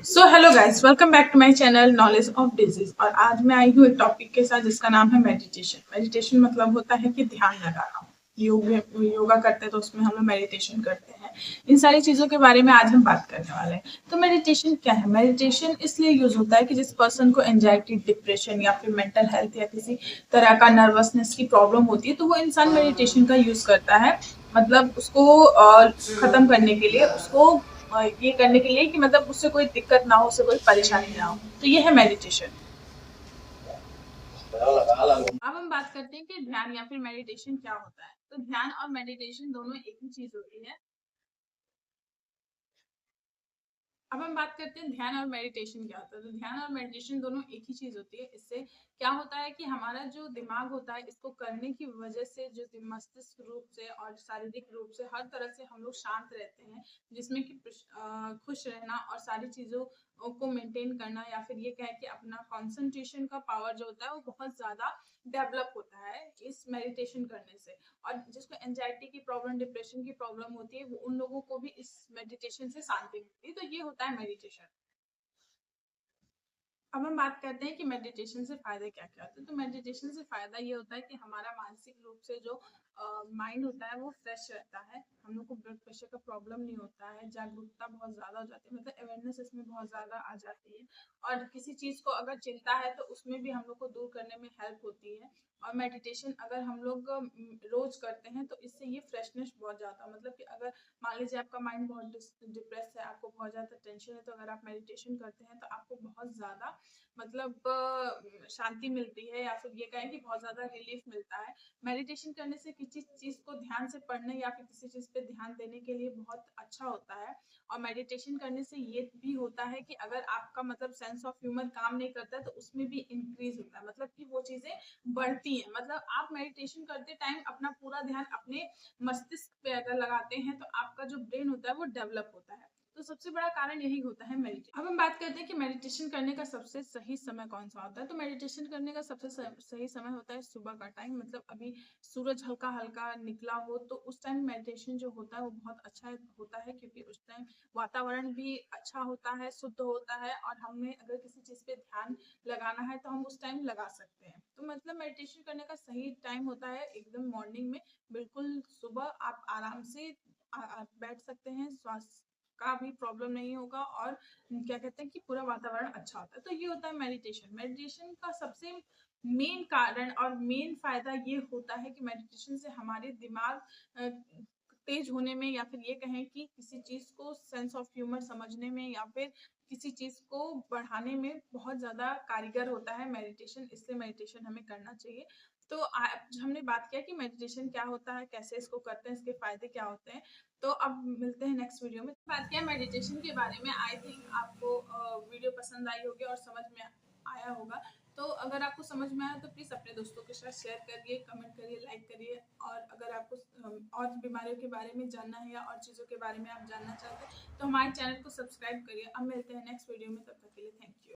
So hello guys, welcome back to my channel knowledge of disease. और आज मैं आई हूँ एक टॉपिक के साथ जिसका नाम है मेडिटेशन। मेडिटेशन मतलब होता है कि ध्यान लगाना। योगा करते हैं तो उसमें हम लोग मेडिटेशन करते हैं। इन सारी चीज़ों के बारे में आज हम बात करने वाले हैं। तो मेडिटेशन क्या है? मेडिटेशन इसलिए यूज होता है कि जिस पर्सन को एंजाइटी, डिप्रेशन या फिर मेंटल हेल्थ या किसी तरह का नर्वसनेस की प्रॉब्लम होती है तो वो इंसान मेडिटेशन का यूज करता है। मतलब उसको खत्म करने के लिए, उसको ये करने के लिए कि मतलब उससे कोई दिक्कत ना हो, उससे कोई परेशानी ना हो। तो ये है मेडिटेशन। अब हम बात करते हैं कि ध्यान या फिर मेडिटेशन क्या होता है। तो ध्यान और मेडिटेशन दोनों एक ही चीज होती है। अब हम बात करते हैं ध्यान और मेडिटेशन क्या होता है। तो ध्यान और मेडिटेशन दोनों एक ही चीज होती है। इससे क्या होता है कि हमारा जो दिमाग होता है, इसको करने की वजह से जो मस्तिष्क रूप से और शारीरिक रूप से हर तरह से हम लोग शांत रहते हैं। जिसमें कि खुश रहना और सारी चीजों को मेंटेन करना, या फिर ये कहे कि अपना कंसंट्रेशन का पावर जो होता है वो बहुत ज्यादा डेवलप होता है इस मेडिटेशन करने से। और जिसको एंजाइटी की प्रॉब्लम, डिप्रेशन की प्रॉब्लम होती है, वो उन लोगों को भी इस मेडिटेशन से शांति मिलती है। तो ये होता है मेडिटेशन। अब हम बात करते हैं कि मेडिटेशन से फायदे क्या क्या होते हैं। तो मेडिटेशन से फायदा ये होता है कि हमारा मानसिक रूप से जो माइंड होता है वो फ्रेश रहता है। हम लोग को ब्लड प्रेशर का प्रॉब्लम नहीं होता है। जागरूकता बहुत ज्यादा हो जाती है, मतलब अवेयरनेस इसमें बहुत ज्यादा आ जाती है। और किसी चीज को अगर चिंता है तो उसमें भी हम लोग को दूर करने में हेल्प होती है। और मेडिटेशन अगर हम लोग रोज करते हैं तो इससे ये फ्रेशनेस बहुत ज्यादा, मतलब कि अगर मान लीजिए आपका माइंड बहुत डिप्रेस है, आपको बहुत ज्यादा टेंशन है, तो अगर आप मेडिटेशन करते हैं तो आपको बहुत ज्यादा मतलब शांति मिलती है, या फिर ये कहें कि बहुत ज्यादा रिलीफ मिलता है। मेडिटेशन करने से किसी चीज को ध्यान से पढ़ने या फिर किसी चीज पे ध्यान देने के लिए बहुत अच्छा होता है। और मेडिटेशन करने से ये भी होता है कि अगर आपका मतलब सेंस ऑफ ह्यूमर काम नहीं करता है तो उसमें भी इंक्रीज होता है, मतलब कि वो चीजें बढ़ती हैं। मतलब आप मेडिटेशन करते टाइम अपना पूरा ध्यान अपने मस्तिष्क पे अगर लगाते हैं तो आपका जो ब्रेन होता है वो डेवलप होता है। तो सबसे बड़ा कारण यही होता है मेडिटेशन। अब हम बात करते हैं कि मेडिटेशन करने का सबसे सही समय कौन सा होता है। तो मेडिटेशन करने का सबसे सही समय होता है सुबह का टाइम। मतलब अभी सूरज हल्का हल्का निकला हो तो उस टाइम मेडिटेशन जो होता है वो बहुत अच्छा होता है, क्योंकि उस टाइम वातावरण भी अच्छा होता है, शुद्ध होता है, और हमें अगर किसी चीज पे ध्यान लगाना है तो हम उस टाइम लगा सकते हैं। तो मतलब मेडिटेशन करने का सही टाइम होता है एकदम मॉर्निंग में। बिल्कुल सुबह आप आराम से बैठ सकते हैं, स्वास्थ्य का भी प्रॉब्लम नहीं होगा, और क्या कहते हैं कि पूरा वातावरण अच्छा होता है। तो ये होता है मेडिटेशन। मेडिटेशन का सबसे मेन कारण और मेन फायदा ये होता है कि मेडिटेशन से हमारे दिमाग तेज होने में, या फिर ये कहें कि किसी चीज को सेंस ऑफ ह्यूमर समझने में, या फिर किसी चीज को बढ़ाने में बहुत ज्यादा कारीगर होता है मेडिटेशन। इसलिए मेडिटेशन हमें करना चाहिए। तो आज हमने बात किया कि मेडिटेशन क्या होता है, कैसे इसको करते हैं, इसके फायदे क्या होते हैं। तो अब मिलते हैं नेक्स्ट वीडियो में। बात किया मेडिटेशन के बारे में। आई थिंक आपको वीडियो पसंद आई होगी और समझ में आया होगा। तो अगर आपको समझ में आया तो प्लीज़ अपने दोस्तों के साथ शेयर करिए, कमेंट करिए, लाइक करिए। और अगर आपको और बीमारियों के बारे में जानना है या और चीज़ों के बारे में आप जानना चाहते हैं तो हमारे चैनल को सब्सक्राइब करिए। अब मिलते हैं नेक्स्ट वीडियो में, तब तक के लिए थैंक यू।